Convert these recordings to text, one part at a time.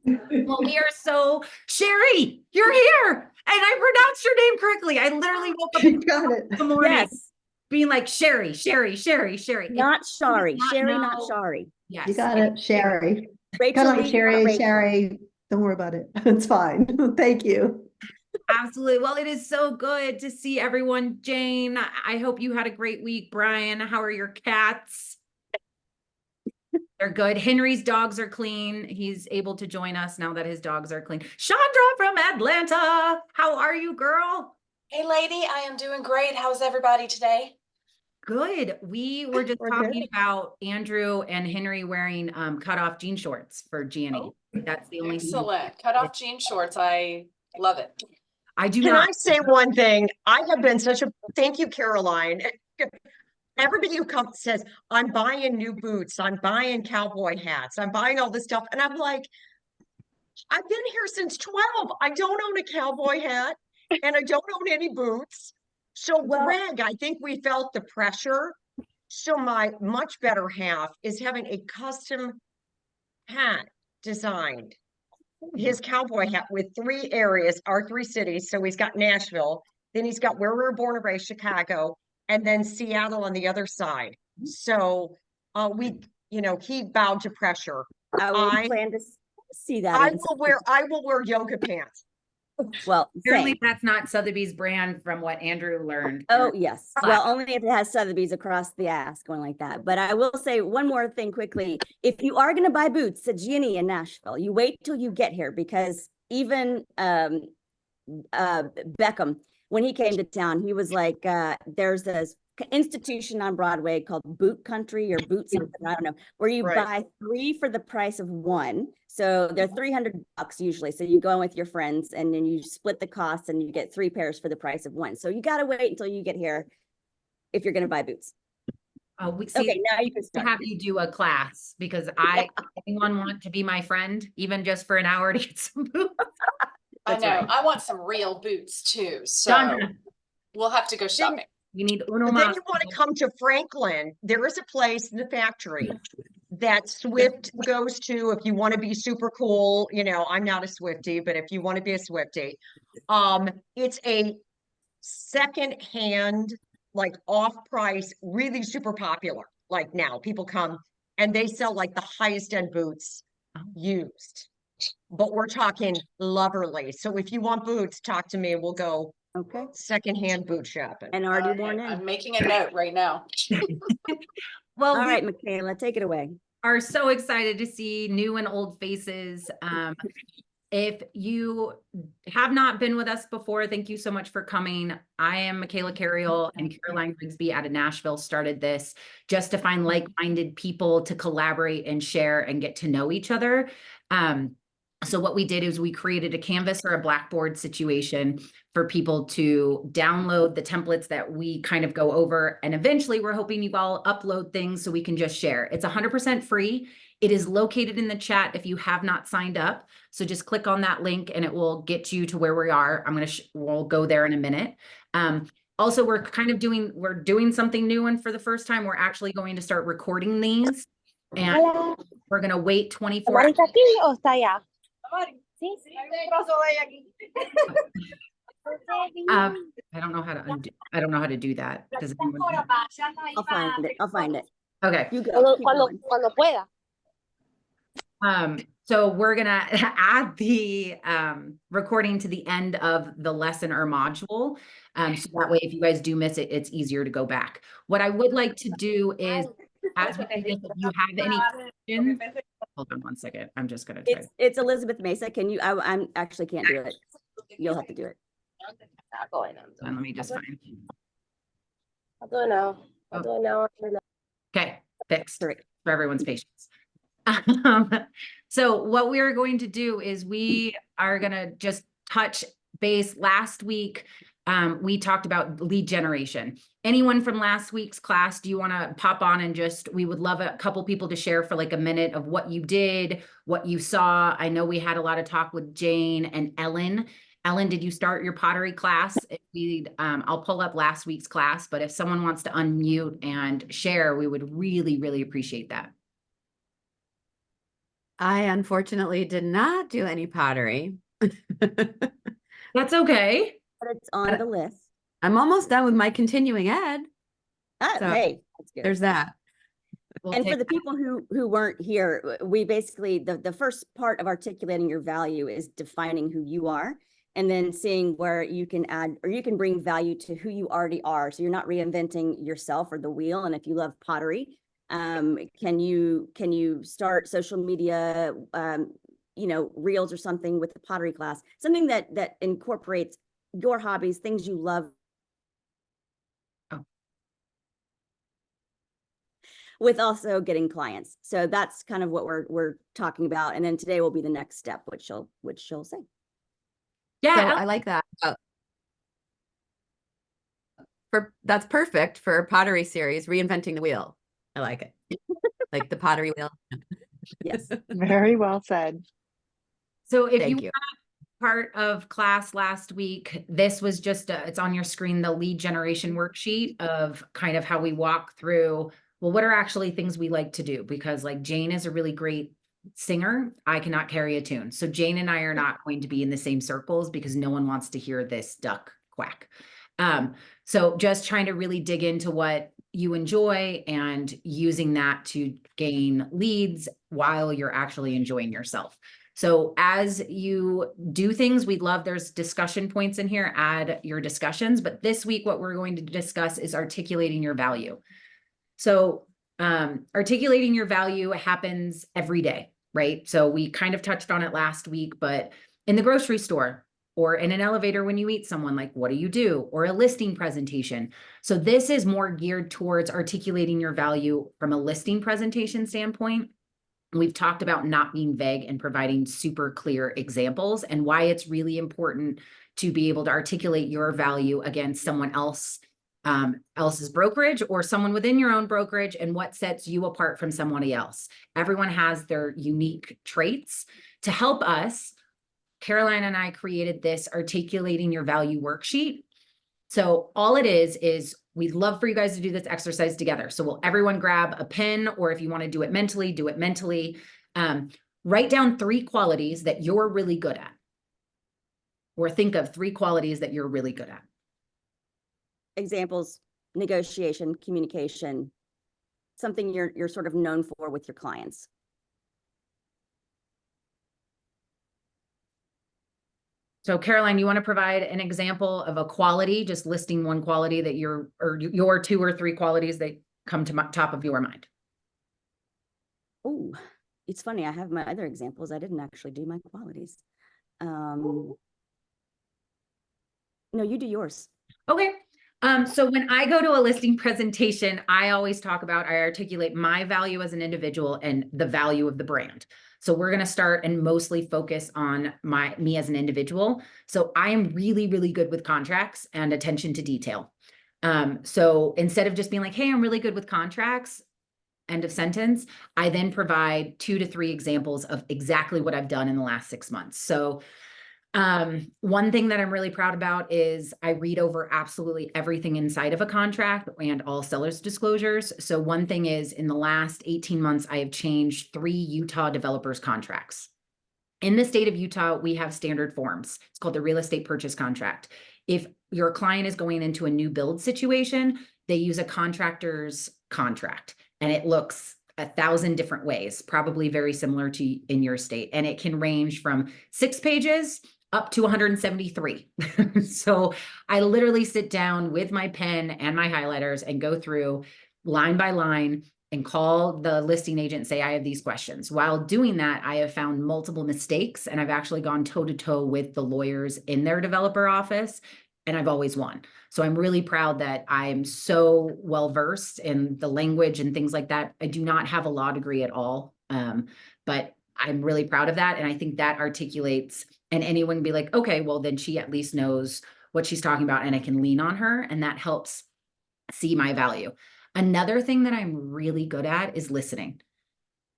Well, we are so Sherry, you're here. And I pronounced your name correctly. I literally woke up You got it. in the morning Yes, being like Sherry. not Shari. not Sherry, not know- Shari. Yes. You got it, Sherry. Rachel Kind of Lee, like not Sherry, Rachel. Sherry. Don't worry about it. It's fine. Thank you. Absolutely. Well, it is so good to see everyone. Jane, I hope you had a great week. Brian, how are your cats? They're good. Henry's dogs are clean. He's able to join us now that his dogs are clean. Chandra from Atlanta, how are you, girl? Hey, lady, I am doing great. How's everybody today? Good. We were just We're talking good. about Andrew and Henry wearing cutoff jean shorts for G&E. That's the only Excellent. Cut off jean shorts. I love it. I do Can not. I say one thing? I have been thank you, Caroline. Everybody who comes says, I'm buying new boots, I'm buying cowboy hats, I'm buying all this stuff. And I'm like, I've been here since 12. I don't own a cowboy hat and I don't own any boots. So Greg, I think we felt the pressure. So my much better half is having a custom hat designed. His cowboy hat with 3 areas, our 3 cities. So he's got Nashville, then he's got where we were born and raised, Chicago, and then Seattle on the other side. So he bowed to pressure. I will plan to see that. I will wear yoga pants. Well, Apparently same. that's not Sotheby's brand from what Andrew learned. Oh, yes. Black. Well, only if it has Sotheby's across the ass going like that. But I will say one more thing quickly. If you are going to buy boots at G&E in Nashville, you wait till you get here, because even Beckham, when he came to town, he was like, there's this institution on Broadway called Boot Country or Boot something, I don't know, where you buy 3 for the price of 1. So they're $300 usually. So you go in with your friends and then you split the costs and you get 3 pairs for the price of 1. So you got to wait until you get here if you're going to buy boots. Okay, now you can start. Have you do a class, because anyone want to be my friend, even just for an hour to get some boots? I know. Right. I want some real boots too. So Done. We'll have to go shopping. We need Then you want to come to Franklin. There is a place in the factory that Swift goes to if you want to be super cool. I'm not a Swiftie, but if you want to be a Swiftie, it's a secondhand, like off price, really super popular. Like now people come and they sell like the highest end boots used, but we're talking Loverly. So if you want boots, talk to me. We'll go secondhand boot shopping. And already worn in. I'm making a note right now. Well, all right, Michaela, take it away. Are so excited to see new and old faces. If you have not been with us before, thank you so much for coming. I am Michaela Carriel, and Caroline Grigsby out of Nashville started this just to find like-minded people to collaborate and share and get to know each other. So what we did is we created a Canvas or a Blackboard situation for people to download the templates that we kind of go over. And eventually we're hoping you all upload things so we can just share. It's 100% free. It is located in the chat if you have not signed up. So just click on that link and it will get you to where we are. We'll go there in a minute. Also, we're doing something new, and for the first time, we're actually going to start recording these. And we're going to wait 24 hours. I don't know how to do that. Does anyone know? I'll find it. Okay. You go. Cuando pueda. So we're gonna add the recording to the end of the lesson or module. So that way, if you guys do miss it, it's easier to go back. What I would like to do is, as we do this, if you have any questions, hold on one second. I'm just gonna try. It's Elizabeth Mesa. Can you? I'm actually can't do it. You'll have to do it. And let me just find. I'll do it now. I'll do it now. Okay, fixed for everyone's patience. So what we are going to do is we are going to just touch base. Last week, we talked about lead generation. Anyone from last week's class, do you want to pop on and we would love a couple people to share for like a minute of what you did, what you saw. I know we had a lot of talk with Jane and Ellen. Ellen, did you start your pottery class? I'll pull up last week's class, but if someone wants to unmute and share, we would really, really appreciate that. I unfortunately did not do any pottery. That's okay. But it's on the list. I'm almost done with my continuing ed. Ah, So, hey, that's good. There's that. We'll And for take the people who weren't here, we basically, the first part of articulating your value is defining who you are, and then seeing where you can add, or you can bring value to who you already are. So you're not reinventing yourself or the wheel. And if you love pottery, can you start social media, reels or something with the pottery class, something that incorporates your hobbies, things you love, with also getting clients. So that's kind of what we're talking about. And then today will be the next step, which she'll say. Yeah, So I like that. That's perfect for a pottery series, reinventing the wheel. I like it. Like the pottery wheel. Yes. Very well said. so if Thank you you. part of class last week, this was just it's on your screen, the lead generation worksheet of kind of how we walk through, well, what are actually things we like to do? Because like Jane is a really great singer. I cannot carry a tune. So Jane and I are not going to be in the same circles because no one wants to hear this duck quack. So just trying to really dig into what you enjoy and using that to gain leads while you're actually enjoying yourself. So as you do things, we'd love, there's discussion points in here, add your discussions, but this week, what we're going to discuss is articulating your value. So articulating your value happens every day, right? So we kind of touched on it last week, but in the grocery store or in an elevator when you meet someone, like, what do you do? Or a listing presentation. So this is more geared towards articulating your value from a listing presentation standpoint. We've talked about not being vague and providing super clear examples and why it's really important to be able to articulate your value against someone else's brokerage or someone within your own brokerage and what sets you apart from somebody else. Everyone has their unique traits. To help us, Caroline and I created this articulating your value worksheet. So all it is we'd love for you guys to do this exercise together. So will everyone grab a pen, or if you want to do it mentally, do it mentally. Write down 3 qualities that you're really good at. Or think of 3 qualities that you're really good at. Examples: negotiation, communication, something you're sort of known for with your clients. So Caroline, you want to provide an example of a quality, just listing one quality that your 2 or 3 qualities that come to top of your mind. Oh, it's funny. I have my other examples. I didn't actually do my qualities. No, you do yours. Okay. So when I go to a listing presentation, I always talk about, I articulate my value as an individual and the value of the brand. So we're going to start and mostly focus on me as an individual. So I am really, really good with contracts and attention to detail. So instead of just being like, hey, I'm really good with contracts, end of sentence, I then provide 2 to 3 examples of exactly what I've done in the last 6 months. So one thing that I'm really proud about is I read over absolutely everything inside of a contract and all seller's disclosures. So one thing is, in the last 18 months, I have changed 3 Utah developers contracts. In the state of Utah, we have standard forms. It's called the real estate purchase contract. If your client is going into a new build situation, they use a contractor's contract, and it looks 1,000 different ways, probably very similar to in your state. And it can range from 6 pages up to 173. So I literally sit down with my pen and my highlighters and go through line by line and call the listing agent and say, I have these questions. While doing that, I have found multiple mistakes, and I've actually gone toe to toe with the lawyers in their developer office, and I've always won. So I'm really proud that I'm so well-versed in the language and things like that. I do not have a law degree at all, but I'm really proud of that. And I think that articulates, and anyone can be like, okay, well, then she at least knows what she's talking about and I can lean on her. And that helps see my value. Another thing that I'm really good at is listening.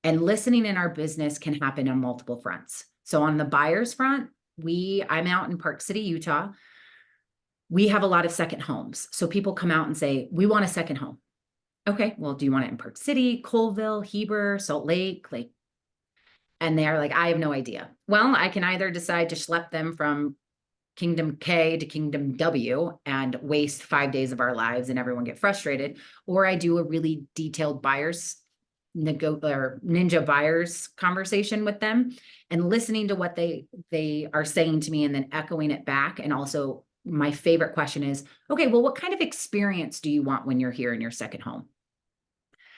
And listening in our business can happen on multiple fronts. So on the buyer's front, I'm out in Park City, Utah. We have a lot of second homes. So people come out and say, we want a second home. Okay, well, do you want it in Park City, Colville, Heber, Salt Lake? And they're like, I have no idea. Well, I can either decide to schlep them from Kingdom K to Kingdom W and waste 5 days of our lives and everyone get frustrated, or I do a really detailed buyers or ninja buyers conversation with them and listening to what they are saying to me and then echoing it back. And also my favorite question is, okay, well, what kind of experience do you want when you're here in your second home?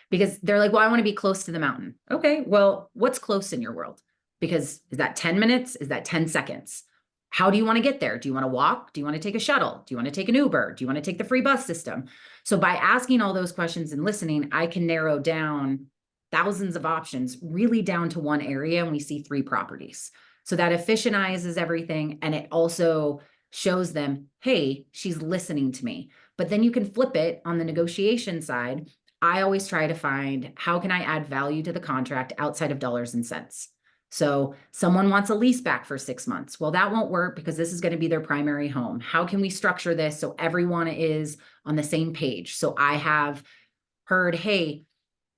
Because they're like, well, I want to be close to the mountain. Okay, well, what's close in your world? Because is that 10 minutes? Is that 10 seconds? How do you want to get there? Do you want to walk? Do you want to take a shuttle? Do you want to take an Uber? Do you want to take the free bus system? So by asking all those questions and listening, I can narrow down thousands of options really down to one area, and we see 3 properties. So that efficientizes everything, and it also shows them, hey, she's listening to me. But then you can flip it on the negotiation side. I always try to find, how can I add value to the contract outside of dollars and cents? So someone wants a lease back for 6 months. Well, that won't work because this is going to be their primary home. How can we structure this so everyone is on the same page? So I have heard, hey,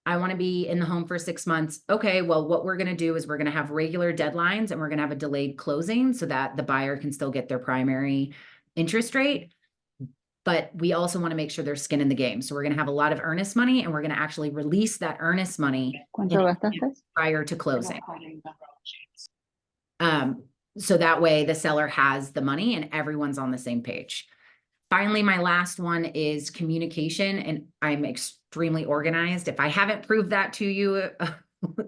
I want to be in the home for 6 months. Okay, well, what we're going to do is we're going to have regular deadlines and we're going to have a delayed closing so that the buyer can still get their primary interest rate. But we also want to make sure there's skin in the game. So we're going to have a lot of earnest money and we're going to actually release that earnest money prior to closing. So that way the seller has the money and everyone's on the same page. Finally, my last one is communication, and I'm extremely organized. If I haven't proved that to you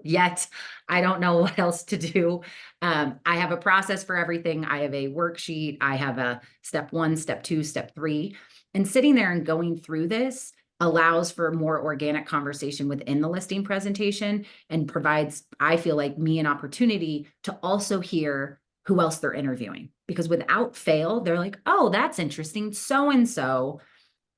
yet, I don't know what else to do. I have a process for everything. I have a worksheet. I have a step 1, step 2, step 3, and sitting there and going through this allows for more organic conversation within the listing presentation and provides, I feel like, me an opportunity to also hear who else they're interviewing. Because without fail, they're like, oh, that's interesting. So-and-so,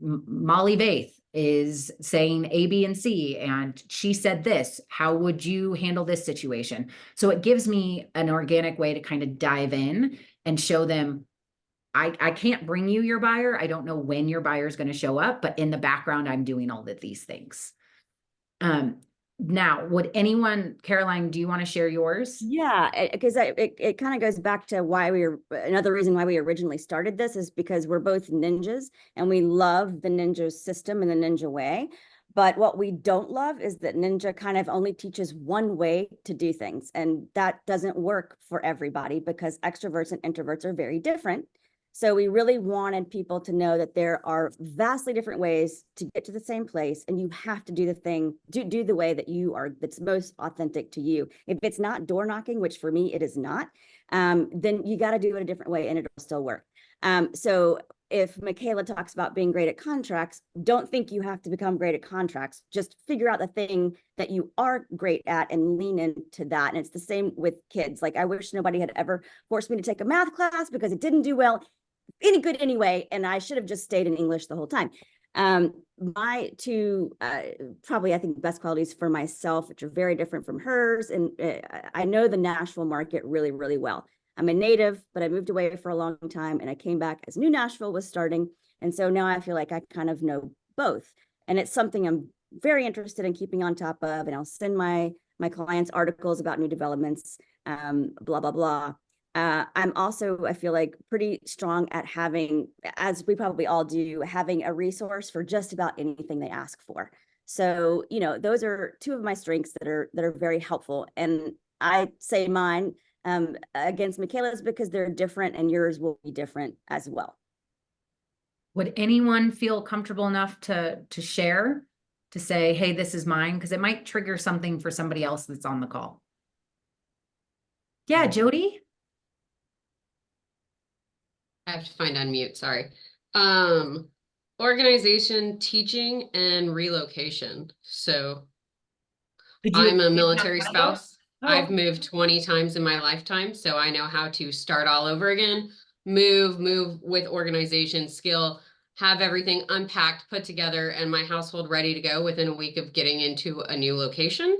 Molly Vaith, is saying A, B, and C, and she said this. How would you handle this situation? So it gives me an organic way to kind of dive in and show them, I can't bring you your buyer. I don't know when your buyer is going to show up, but in the background, I'm doing all of these things. Now, would anyone, Caroline, do you want to share yours? Yeah, because it kind of goes back to why another reason why we originally started this is because we're both ninjas and we love the ninja system and the ninja way. But what we don't love is that ninja kind of only teaches one way to do things. And that doesn't work for everybody because extroverts and introverts are very different. So we really wanted people to know that there are vastly different ways to get to the same place, and you have to do the thing, do the way that that's most authentic to you. If it's not door knocking, which for me it is not, then you got to do it a different way and it'll still work. So if Michaela talks about being great at contracts, don't think you have to become great at contracts. Just figure out the thing that you are great at and lean into that. And it's the same with kids. Like, I wish nobody had ever forced me to take a math class because it didn't do well any good anyway, and I should have just stayed in English the whole time. My 2 probably, I think, best qualities for myself, which are very different from hers, and I know the Nashville market really, really well. I'm a native, but I moved away for a long time, and I came back as New Nashville was starting, and so now I feel like I kind of know both, and it's something I'm very interested in keeping on top of, and I'll send my clients articles about new developments, blah, blah, blah. I'm also, I feel like, pretty strong at having, as we probably all do, having a resource for just about anything they ask for. So, those are 2 of my strengths that are very helpful. And I say mine against Michaela's because they're different and yours will be different as well. Would anyone feel comfortable enough to share, to say, hey, this is mine? Because it might trigger something for somebody else that's on the call. Yeah, Jody? I have to find unmute, sorry. Organization, teaching, and relocation. So I'm a military spouse. I've moved 20 times in my lifetime, so I know how to start all over again, move with organization, skill, have everything unpacked, put together, and my household ready to go within a week of getting into a new location.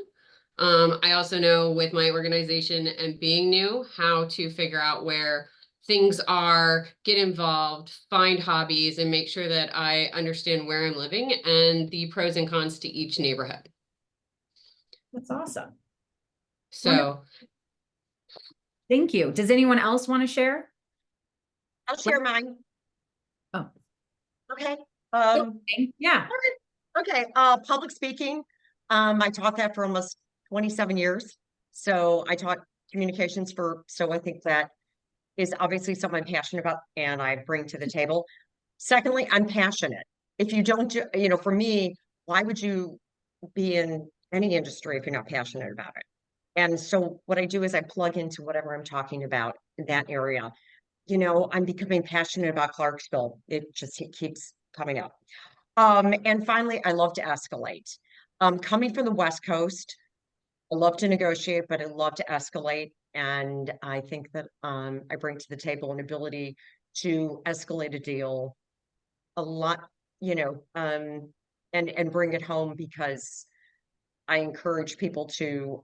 I also know with my organization and being new, how to figure out where things are, get involved, find hobbies, and make sure that I understand where I'm living and the pros and cons to each neighborhood. That's awesome. So Thank you. Does anyone else want to share? I'll share mine. Oh, Okay. okay. Yeah. Okay, public speaking. I taught that for almost 27 years. So I taught communications so I think that is obviously something I'm passionate about and I bring to the table. Secondly, I'm passionate. If you don't, for me, why would you be in any industry if you're not passionate about it? And so what I do is I plug into whatever I'm talking about in that area. I'm becoming passionate about Clarksville. It keeps coming up. And finally, I love to escalate. Coming from the West Coast, I love to negotiate, but I love to escalate. And I think that I bring to the table an ability to escalate a deal a lot, and bring it home because I encourage people to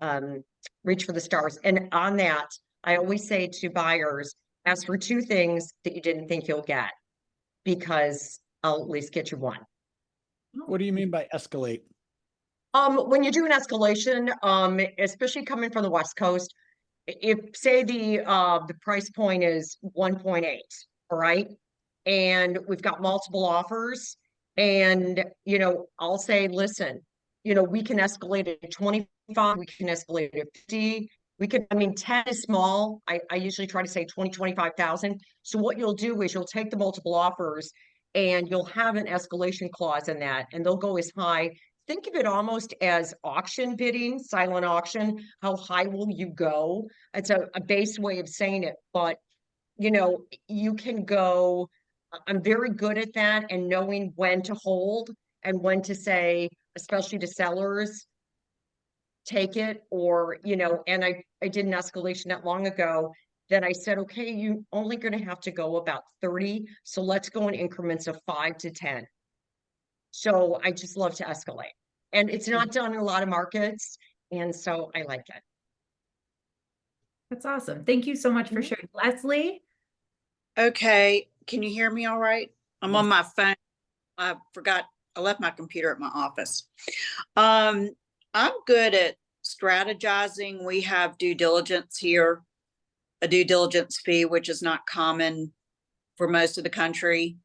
reach for the stars. And on that, I always say to buyers, ask for 2 things that you didn't think you'll get, because I'll at least get you 1. What do you mean by escalate? When you do an escalation, especially coming from the West Coast, if say the price point is 1.8, all right, and we've got multiple offers, and I'll say, listen, we can escalate it to 25, we can escalate it to 50, we can, 10 is small. I usually try to say 20, 25,000. So what you'll do is you'll take the multiple offers and you'll have an escalation clause in that, and they'll go as high. Think of it almost as auction bidding, silent auction. How high will you go? It's a base way of saying it, but you can go. I'm very good at that and knowing when to hold and when to say, especially to sellers, take it, or and I did an escalation not long ago. Then I said, okay, you only going to have to go about 30, so let's go in increments of 5 to 10. So I just love to escalate, and it's not done in a lot of markets, and so I like it. That's awesome. Thank you so much for sharing. Leslie? Okay, can you hear me all right? I'm on my phone. I left my computer at my office. I'm good at strategizing. We have due diligence here, a due diligence fee, which is not common for most of the country.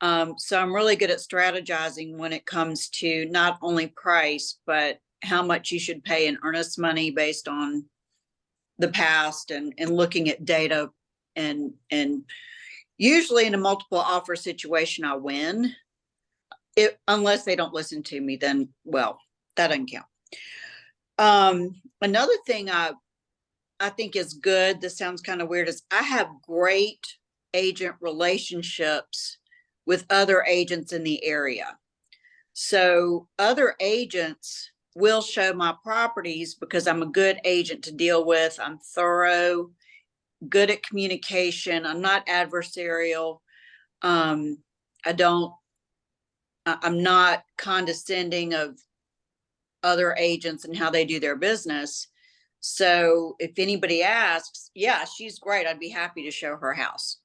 So I'm really good at strategizing when it comes to not only price, but how much you should pay in earnest money based on the past, and looking at data, and usually in a multiple offer situation, I win. Unless they don't listen to me, then, well, that doesn't count. Another thing I think is good, this sounds kind of weird, is I have great agent relationships with other agents in the area. So other agents will show my properties because I'm a good agent to deal with. I'm thorough, good at communication. I'm not adversarial. I'm not condescending of other agents and how they do their business. So if anybody asks, yeah, she's great, I'd be happy to show her house.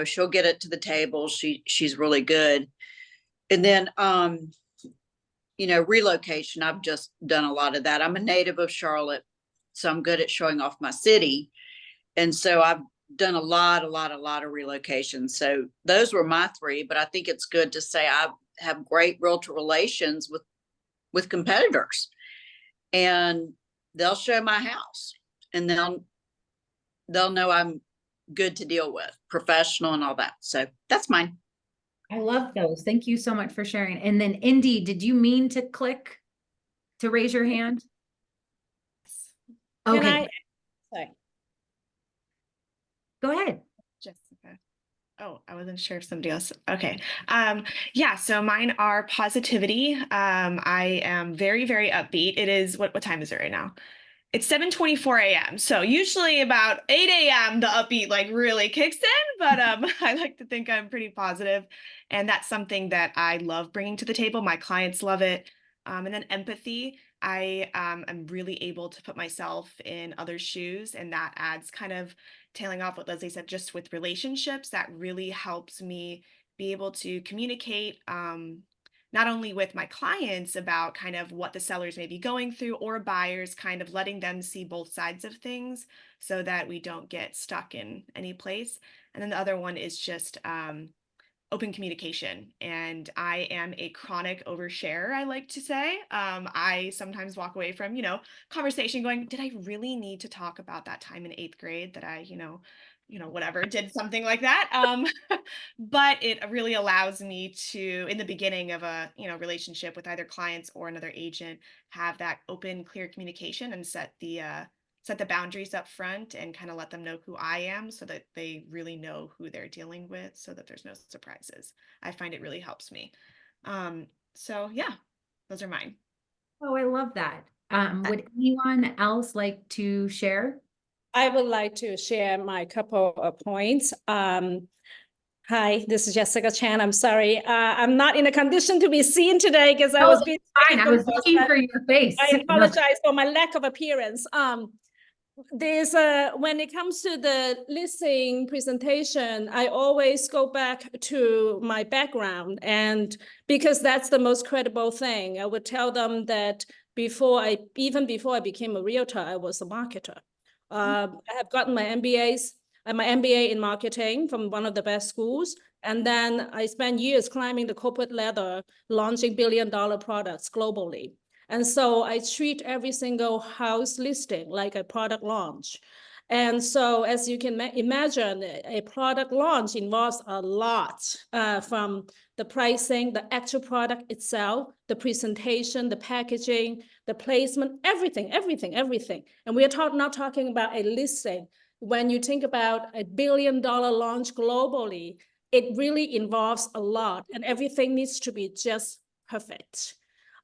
She'll get it to the table. She's really good. And then, relocation, I've just done a lot of that. I'm a native of Charlotte, so I'm good at showing off my city. And so I've done a lot of relocations. So those were my 3, but I think it's good to say I have great realtor relations with competitors, and they'll show my house, and they'll know I'm good to deal with, professional and all that. So that's mine. I love those. Thank you so much for sharing. And then Indy, did you mean to click to raise your hand? Okay, Sorry. go ahead. Jessica. Oh, I wasn't sure if somebody else. Okay. Yeah, so mine are positivity. I am very, very upbeat. It is, what time is it right now? It's 7:24 a.m. So usually about 8 a.m. the upbeat like really kicks in, but I like to think I'm pretty positive, and that's something that I love bringing to the table. My clients love it. And then empathy. I am really able to put myself in others' shoes, and that adds, kind of tailing off what Leslie said, just with relationships, that really helps me be able to communicate, not only with my clients about kind of what the sellers may be going through, or buyers, kind of letting them see both sides of things so that we don't get stuck in any place. And then the other one is just open communication. And I am a chronic oversharer, I like to say. I sometimes walk away from, conversation going, did I really need to talk about that time in 8th grade that I, whatever, did something like that. But it really allows me to, in the beginning of a, relationship with either clients or another agent, have that open, clear communication and set the boundaries up front and kind of let them know who I am so that they really know who they're dealing with, so that there's no surprises. I find it really helps me. So yeah, those are mine. Oh, I love that. Would anyone else like to share? I would like to share my couple of points. Hi, this is Jessica Chan. I'm sorry. I'm not in a condition to be seen today because I was being fine. I was looking for your face. I apologize for my lack of appearance. There's when it comes to the listing presentation, I always go back to my background, and because that's the most credible thing. I would tell them that even before I became a realtor, I was a marketer. I have gotten my MBA in marketing from one of the best schools. And then I spent years climbing the corporate ladder, launching billion-dollar products globally. And so I treat every single house listing like a product launch. And so as you can imagine, a product launch involves a lot from the pricing, the actual product itself, the presentation, the packaging, the placement, everything. And we are not talking about a listing. When you think about a billion-dollar launch globally, it really involves a lot, and everything needs to be just perfect.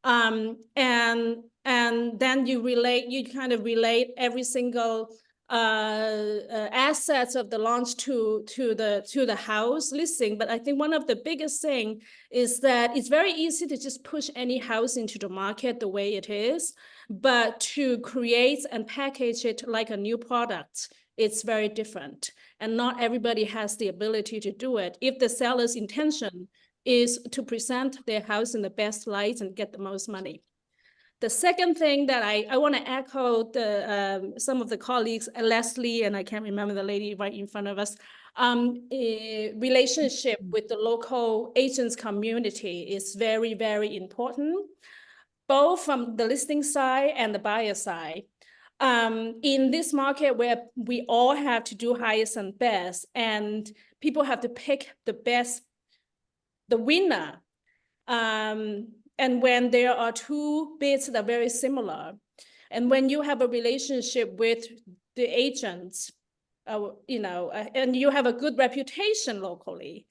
And then you kind of relate every single assets of the launch to the house listing. But I think one of the biggest thing is that it's very easy to just push any house into the market the way it is, but to create and package it like a new product, it's very different. And not everybody has the ability to do it if the seller's intention is to present their house in the best light and get the most money. The second thing that I want to echo some of the colleagues, Leslie, and I can't remember the lady right in front of us, a relationship with the local agents community is very, very important, both from the listing side and the buyer side. In this market where we all have to do highest and best, and people have to pick the best, the winner. And when there are two bids that are very similar, and when you have a relationship with the agents, and you have a good reputation locally,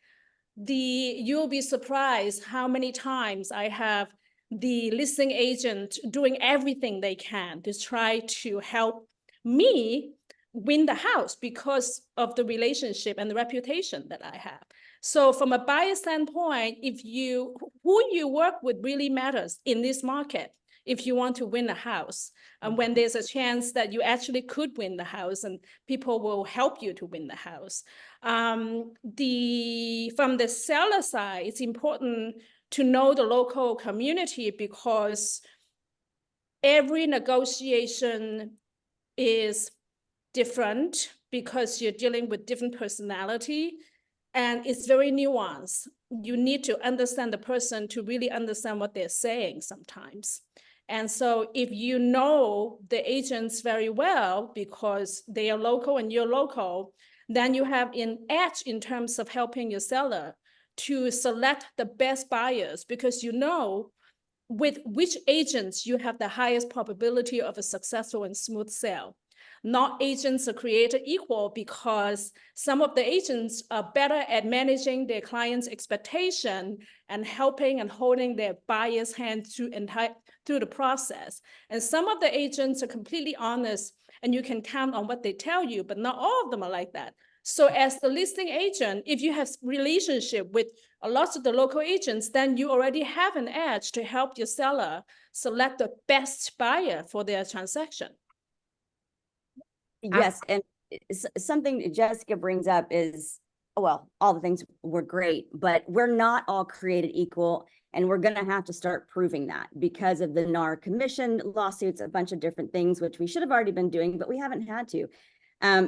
you'll be surprised how many times I have the listing agent doing everything they can to try to help me win the house because of the relationship and the reputation that I have. So from a buyer standpoint, who you work with really matters in this market if you want to win a house. And when there's a chance that you actually could win the house and people will help you to win the house. From the seller side, it's important to know the local community because every negotiation is different because you're dealing with different personality. And it's very nuanced. You need to understand the person to really understand what they're saying sometimes. And so if you know the agents very well because they are local and you're local, then you have an edge in terms of helping your seller to select the best buyers because you know with which agents you have the highest probability of a successful and smooth sale. Not agents are created equal because some of the agents are better at managing their clients' expectation and helping and holding their buyer's hand through the process. And some of the agents are completely honest and you can count on what they tell you, but not all of them are like that. So as the listing agent, if you have relationship with a lot of the local agents, then you already have an edge to help your seller select the best buyer for their transaction. Yes, and something Jessica brings up is, well, all the things were great, but we're not all created equal. And we're going to have to start proving that because of the NAR commission lawsuits, a bunch of different things, which we should have already been doing, but we haven't had to.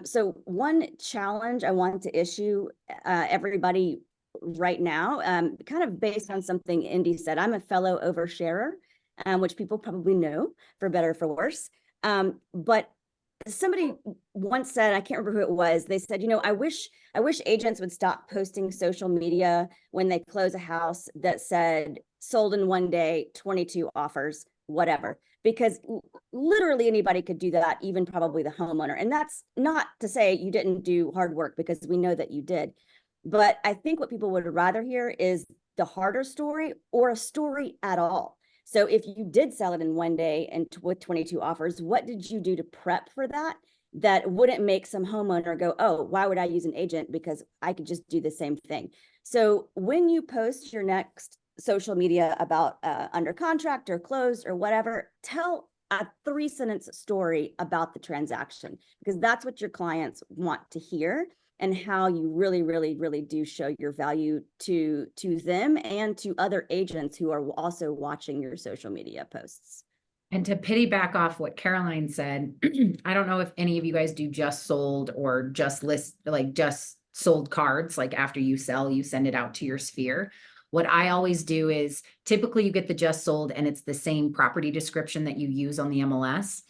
So one challenge I want to issue everybody right now, kind of based on something Indy said. I'm a fellow oversharer, which people probably know for better or for worse. But somebody once said, I can't remember who it was, they said, I wish agents would stop posting social media when they close a house that said sold in one day, 22 offers, whatever, because literally anybody could do that, even probably the homeowner. And that's not to say you didn't do hard work, because we know that you did. But I think what people would rather hear is the harder story, or a story at all. So if you did sell it in one day and with 22 offers, what did you do to prep for that? That wouldn't make some homeowner go, oh, why would I use an agent? Because I could just do the same thing. So when you post your next social media about under contract or closed or whatever, tell a 3-sentence story about the transaction, because that's what your clients want to hear, and how you really, really, really do show your value to them and to other agents who are also watching your social media posts. And to piggyback off what Caroline said, I don't know if any of you guys do just sold or just just sold cards, like after you sell, you send it out to your sphere. What I always do is typically you get the just sold and it's the same property description that you use on the MLS.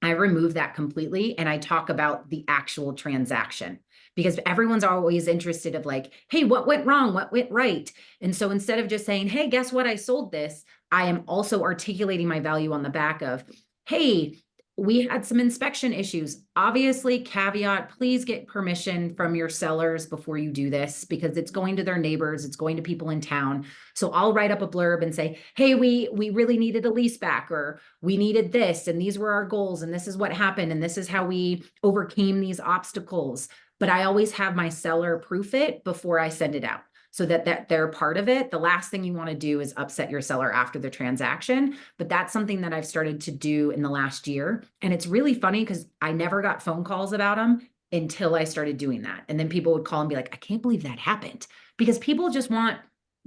I remove that completely and I talk about the actual transaction, because everyone's always interested of like, hey, what went wrong? What went right? And so instead of just saying, hey, guess what? I sold this, I am also articulating my value on the back of, hey, we had some inspection issues. Obviously, caveat, please get permission from your sellers before you do this, because it's going to their neighbors, it's going to people in town. So I'll write up a blurb and say, hey, we really needed a lease back, or we needed this, and these were our goals, and this is what happened, and this is how we overcame these obstacles. But I always have my seller proof it before I send it out, so that they're part of it. The last thing you want to do is upset your seller after the transaction. But that's something that I've started to do in the last year. And it's really funny because I never got phone calls about them until I started doing that. And then people would call and be like, I can't believe that happened. Because people just want,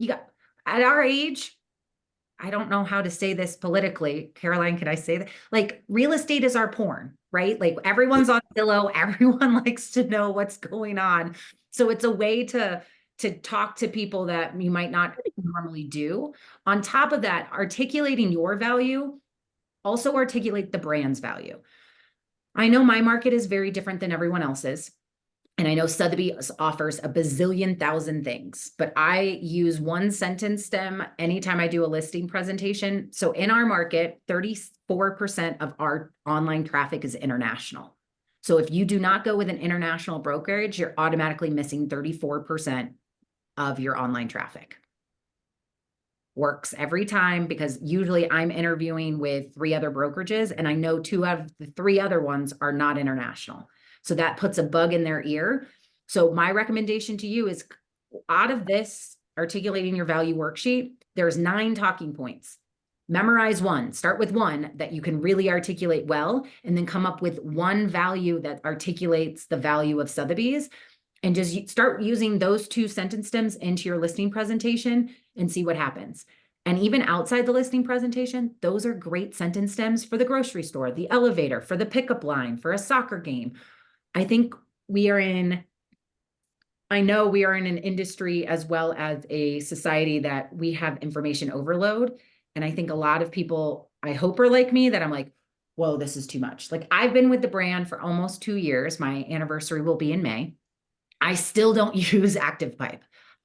at our age, I don't know how to say this politically. Caroline, can I say that? Like, real estate is our porn, right? Like, everyone's on Zillow. Everyone likes to know what's going on. So it's a way to talk to people that you might not normally do. On top of that, articulating your value, also articulate the brand's value. I know my market is very different than everyone else's. And I know Sotheby's offers a bazillion thousand things, but I use 1 sentence stem anytime I do a listing presentation. So in our market, 34% of our online traffic is international. So if you do not go with an international brokerage, you're automatically missing 34% of your online traffic. Works every time, because usually I'm interviewing with 3 other brokerages and I know 2 of the 3 other ones are not international. So that puts a bug in their ear. So my recommendation to you is, out of this articulating your value worksheet, there's 9 talking points. Memorize 1, start with 1 that you can really articulate well, and then come up with 1 value that articulates the value of Sotheby's. And just start using those 2 sentence stems into your listing presentation and see what happens. And even outside the listing presentation, those are great sentence stems for the grocery store, the elevator, for the pickup line, for a soccer game. I think I know we are in an industry as well as a society that we have information overload. And I think a lot of people, I hope, are like me, that I'm like, whoa, this is too much. Like, I've been with the brand for almost 2 years. My anniversary will be in May. I still don't use ActivePipe.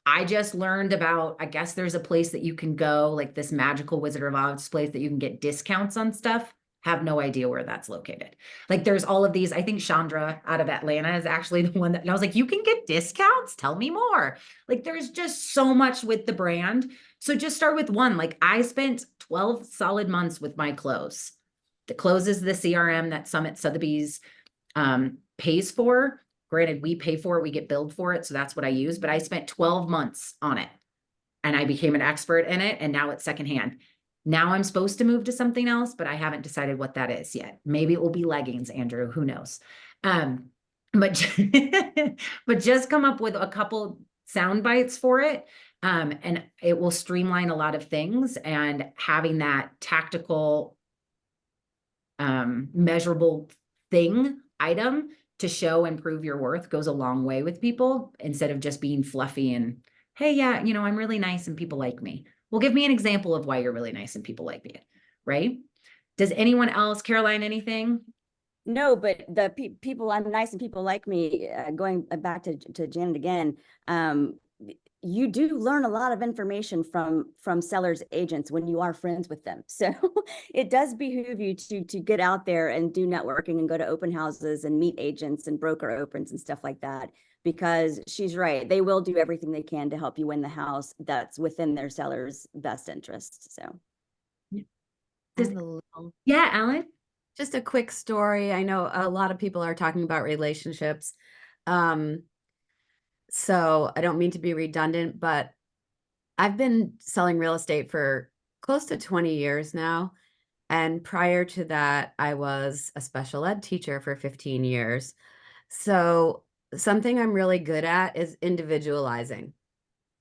I just learned about, I guess there's a place that you can go, like this Magical Wizard of Oz place, that you can get discounts on stuff. Have no idea where that's located. Like, there's all of these. I think Chandra out of Atlanta is actually the one that, and I was like, you can get discounts? Tell me more. Like, there's just so much with the brand. So just start with 1. Like, I spent 12 solid months with my Close. The Close is the CRM that Summit Sotheby's pays for. Granted, we pay for it, we get billed for it. So that's what I use, but I spent 12 months on it and I became an expert in it. And now it's secondhand. Now I'm supposed to move to something else, but I haven't decided what that is yet. Maybe it will be leggings, Andrew, who knows? But just come up with a couple sound bites for it. And it will streamline a lot of things, and having that tactical, measurable item to show and prove your worth goes a long way with people, instead of just being fluffy and, hey, yeah, you know, I'm really nice and people like me. Well, give me an example of why you're really nice and people like me, right? Does anyone else, Caroline, anything? No, but the people, I'm nice and people like me, going back to Janet again, you do learn a lot of information from sellers agents when you are friends with them. So it does behoove you to get out there and do networking and go to open houses and meet agents and broker opens and stuff like that, because she's right. They will do everything they can to help you win the house that's within their seller's best interest. So. Yeah, Alan? Just a quick story. I know a lot of people are talking about relationships. So I don't mean to be redundant, but I've been selling real estate for close to 20 years now. And prior to that, I was a special ed teacher for 15 years. So something I'm really good at is individualizing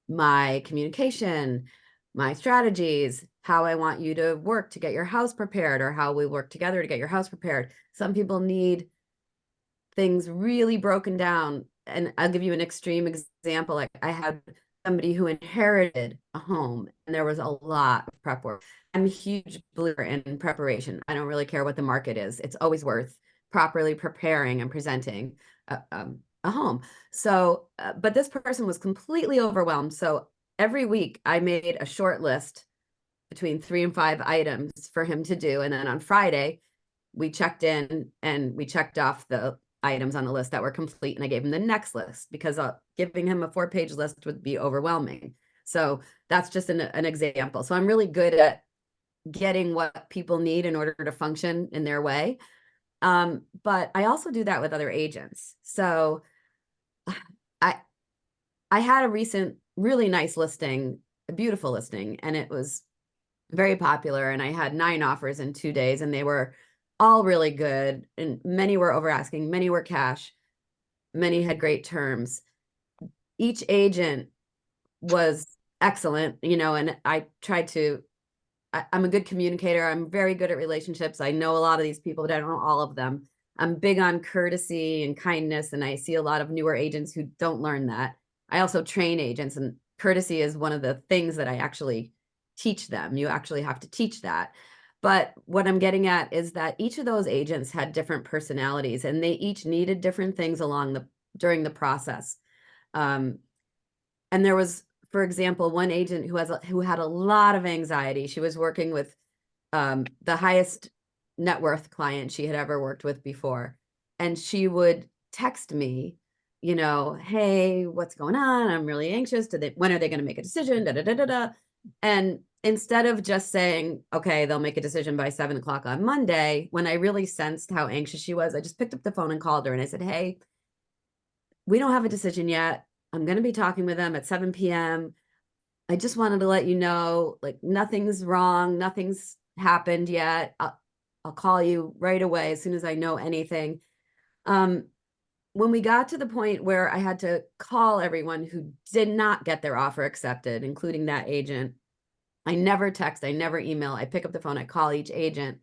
my communication, my strategies, how I want you to work to get your house prepared, or how we work together to get your house prepared. Some people need things really broken down. And I'll give you an extreme example. Like, I had somebody who inherited a home and there was a lot of prep work. I'm a huge believer in preparation. I don't really care what the market is. It's always worth properly preparing and presenting a home. So, but this person was completely overwhelmed. So every week I made a short list between 3 and 5 items for him to do. And then on Friday, we checked in and we checked off the items on the list that were complete. And I gave him the next list, because giving him a 4-page list would be overwhelming. So that's just an example. So I'm really good at getting what people need in order to function in their way. But I also do that with other agents. So I had a recent really nice listing, a beautiful listing, and it was very popular. And I had 9 offers in 2 days, and they were all really good. And many were over asking, many were cash, many had great terms. Each agent was excellent, you know, and I tried to, I'm a good communicator. I'm very good at relationships. I know a lot of these people, but I don't know all of them. I'm big on courtesy and kindness, and I see a lot of newer agents who don't learn that. I also train agents, and courtesy is one of the things that I actually teach them. You actually have to teach that. But what I'm getting at is that each of those agents had different personalities, and they each needed different things during the process. And there was, for example, one agent who had a lot of anxiety. She was working with the highest net worth client she had ever worked with before. And she would text me, you know, hey, what's going on? I'm really anxious. When are they going to make a decision? Da, da, da, da, da. And instead of just saying, okay, they'll make a decision by 7 o'clock on Monday, when I really sensed how anxious she was, I just picked up the phone and called her and I said, hey, we don't have a decision yet. I'm going to be talking with them at 7 p.m. I just wanted to let you know, like, nothing's wrong. Nothing's happened yet. I'll call you right away as soon as I know anything. When we got to the point where I had to call everyone who did not get their offer accepted, including that agent, I never text, I never email. I pick up the phone, I call each agent.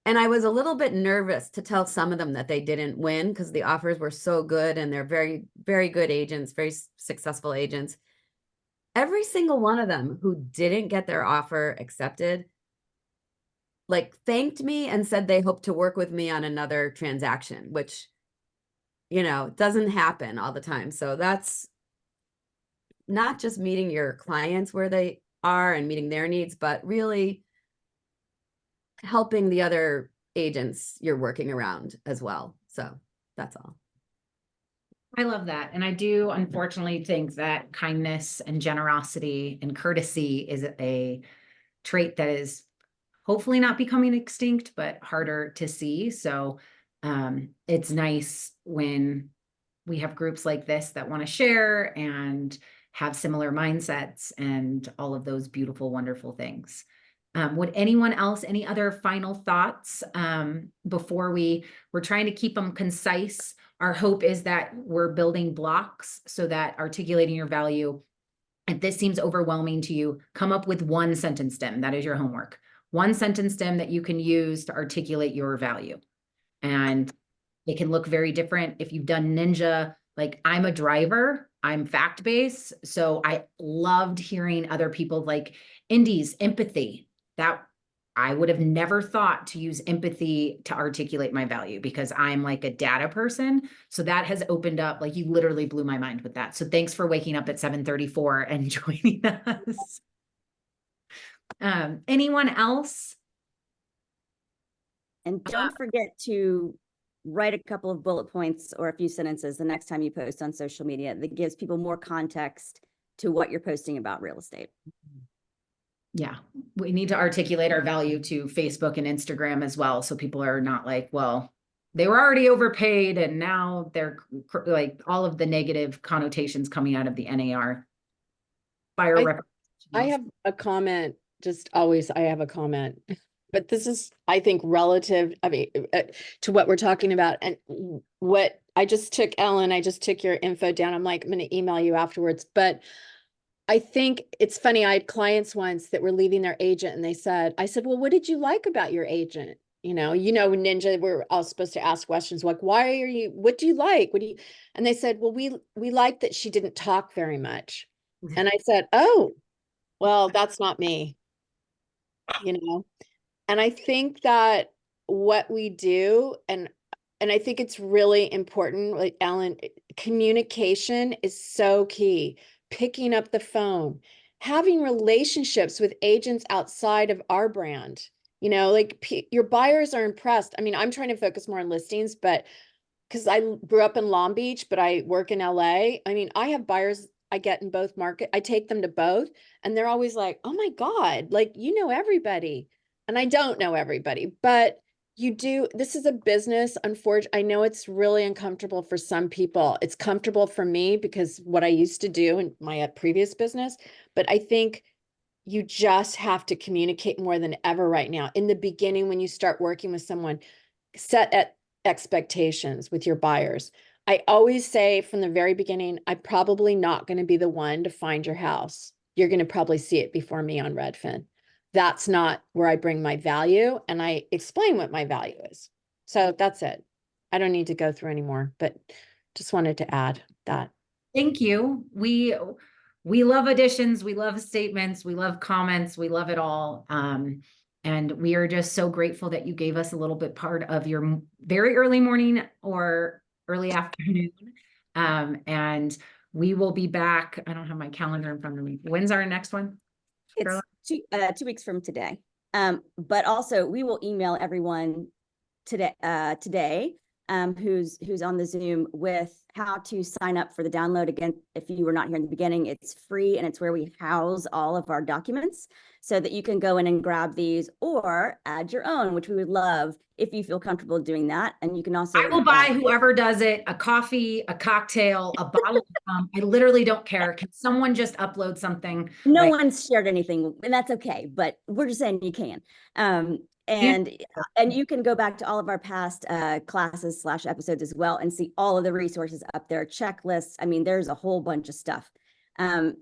And I was a little bit nervous to tell some of them that they didn't win, because the offers were so good and they're very, very good agents, very successful agents. Every single one of them who didn't get their offer accepted, like, thanked me and said they hope to work with me on another transaction, which, you know, doesn't happen all the time. So that's not just meeting your clients where they are and meeting their needs, but really helping the other agents you're working around as well. So that's all. I love that. And I do unfortunately think that kindness and generosity and courtesy is a trait that is hopefully not becoming extinct, but harder to see. So it's nice when we have groups like this that want to share and have similar mindsets and all of those beautiful, wonderful things. Would anyone else, any other final thoughts before we're trying to keep them concise? Our hope is that we're building blocks so that articulating your value if this seems overwhelming to you, come up with one sentence stem. That is your homework. One sentence stem that you can use to articulate your value. And it can look very different. If you've done Ninja, like I'm a driver, I'm fact-based. So I loved hearing other people like Indy's empathy. That I would have never thought to use empathy to articulate my value because I'm like a data person. So that has opened up, like you literally blew my mind with that. So thanks for waking up at 7:34 and joining us. Anyone else? And don't forget to write a couple of bullet points or a few sentences the next time you post on social media that gives people more context to what you're posting about real estate. Yeah, we need to articulate our value to Facebook and Instagram as well. So people are not like, well, they were already overpaid and now they're like all of the negative connotations coming out of the NAR. I have a comment, just always I have a comment, but this is, I think, relative, I mean, to what we're talking about. And what I just took, Ellen, I just took your info down. I'm like, I'm going to email you afterwards. But I think it's funny. I had clients once that were leaving their agent and I said, well, what did you like about your agent? Ninja, we're all supposed to ask questions like, what do you like? And they said, well, we liked that she didn't talk very much. And I said, oh, well, that's not me, And I think that what we do, and I think it's really important, like Ellen, communication is so key. Picking up the phone, having relationships with agents outside of our brand, your buyers are impressed. I mean, I'm trying to focus more on listings, but because I grew up in Long Beach, but I work in LA. I mean, I have buyers I get in both market. I take them to both and they're always like, oh my God, like, everybody. And I don't know everybody, but you do. This is a business. Unfortunately, I know it's really uncomfortable for some people. It's comfortable for me because what I used to do in my previous business, but I think you just have to communicate more than ever right now. In the beginning, when you start working with someone, set expectations with your buyers. I always say from the very beginning, I'm probably not going to be the one to find your house. You're going to probably see it before me on Redfin. That's not where I bring my value, and I explain what my value is. So that's it. I don't need to go through anymore, but just wanted to add that. Thank you. We love additions. We love statements. We love comments. We love it all. And we are just so grateful that you gave us a little bit part of your very early morning or early afternoon. And we will be back. I don't have my calendar in front of me. When's our next one? It's 2 weeks from today. But also we will email everyone today, who's on the Zoom with how to sign up for the download. Again, if you were not here in the beginning, it's free and it's where we house all of our documents so that you can go in and grab these or add your own, which we would love if you feel comfortable doing that. And you can also— I will buy whoever does it a coffee, a cocktail, a bottle of rum. I literally don't care. Can someone just upload something? No one's shared anything, and that's okay, but we're just saying you can. And you can go back to all of our past classes / episodes as well and see all of the resources up there, checklists. I mean, there's a whole bunch of stuff.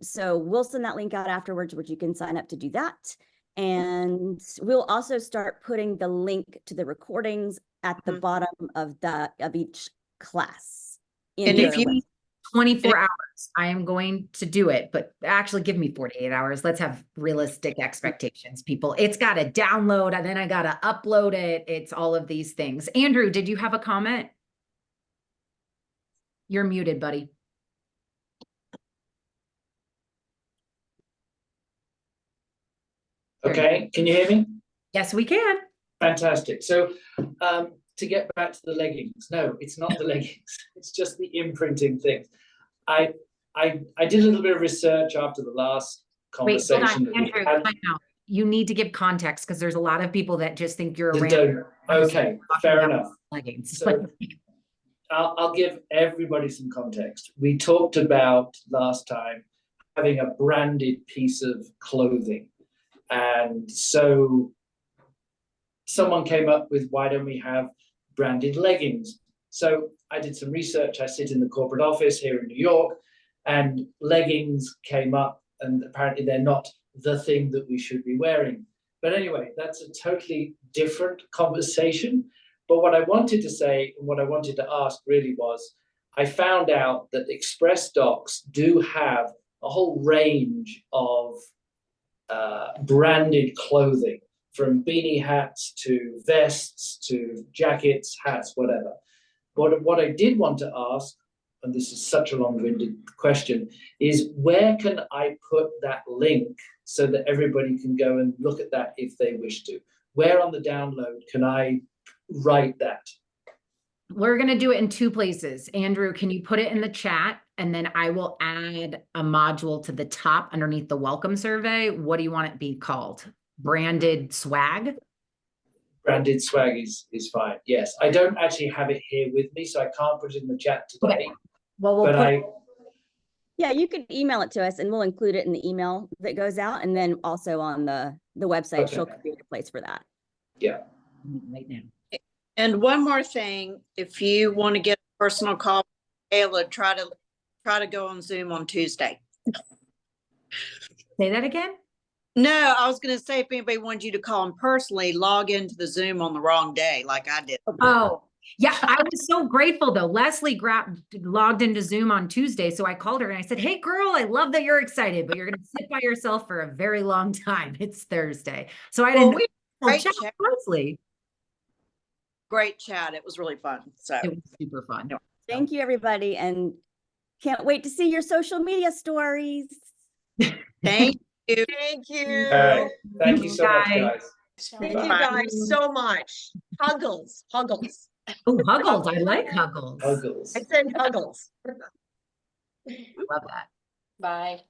So we'll send that link out afterwards, which you can sign up to do that. And we'll also start putting the link to the recordings at the bottom of each class. And if you 24 hours, I am going to do it, but actually give me 48 hours. Let's have realistic expectations, people. It's got to download and then I got to upload it. It's all of these things. Andrew, did you have a comment? You're muted, buddy. Okay, can you hear me? Yes, we can. Fantastic. So to get back to the leggings, no, it's not the leggings. It's just the imprinting things. I did a little bit of research after the last conversation. Wait, hold on, Andrew, time out. You need to give context because there's a lot of people that just think you're a random. Okay, fair enough. Leggings. So I'll give everybody some context. We talked about last time having a branded piece of clothing. And so someone came up with, why don't we have branded leggings? So I did some research. I sit in the corporate office here in New York, and leggings came up and apparently they're not the thing that we should be wearing. But anyway, that's a totally different conversation. But what I wanted to say and what I wanted to ask really was, I found out that Express Docs do have a whole range of branded clothing, from beanie hats to vests to jackets, hats, whatever. But what I did want to ask, and this is such a long-winded question, is where can I put that link so that everybody can go and look at that if they wish to? Where on the download can I write that? We're going to do it in two places. Andrew, can you put it in the chat? And then I will add a module to the top underneath the welcome survey. What do you want it be called? Branded swag? Branded swag is fine. Yes, I don't actually have it here with me, so I can't put it in the chat today. Okay. Well, we'll But put Yeah, you can email it to us and we'll include it in the email that goes out. And then also on the website, Okay. she'll create a place for that. Yeah. right now. And one more thing, if you want to get a personal call, Ayla, try to go on Zoom on Tuesday. Say that again? No, I was going to say if anybody wanted you to call them personally, log into the Zoom on the wrong day, like I did. Oh, yeah. I was so grateful though. Leslie logged into Zoom on Tuesday. So I called her and I said, hey girl, I love that you're excited, but you're going to sit by yourself for a very long time. It's Thursday. So I Well, didn't great chat chat. closely. Great chat. It was really fun. So It was super fun. Thank you, everybody. And can't wait to see your social media stories. thank you. Thank you. All right. Thank you so much, Guys. guys. Thank you Bye. guys so much. Huggles, huggles. Oh, Huggles. I like Huggles. Huggles. I said huggles. Love that. Bye.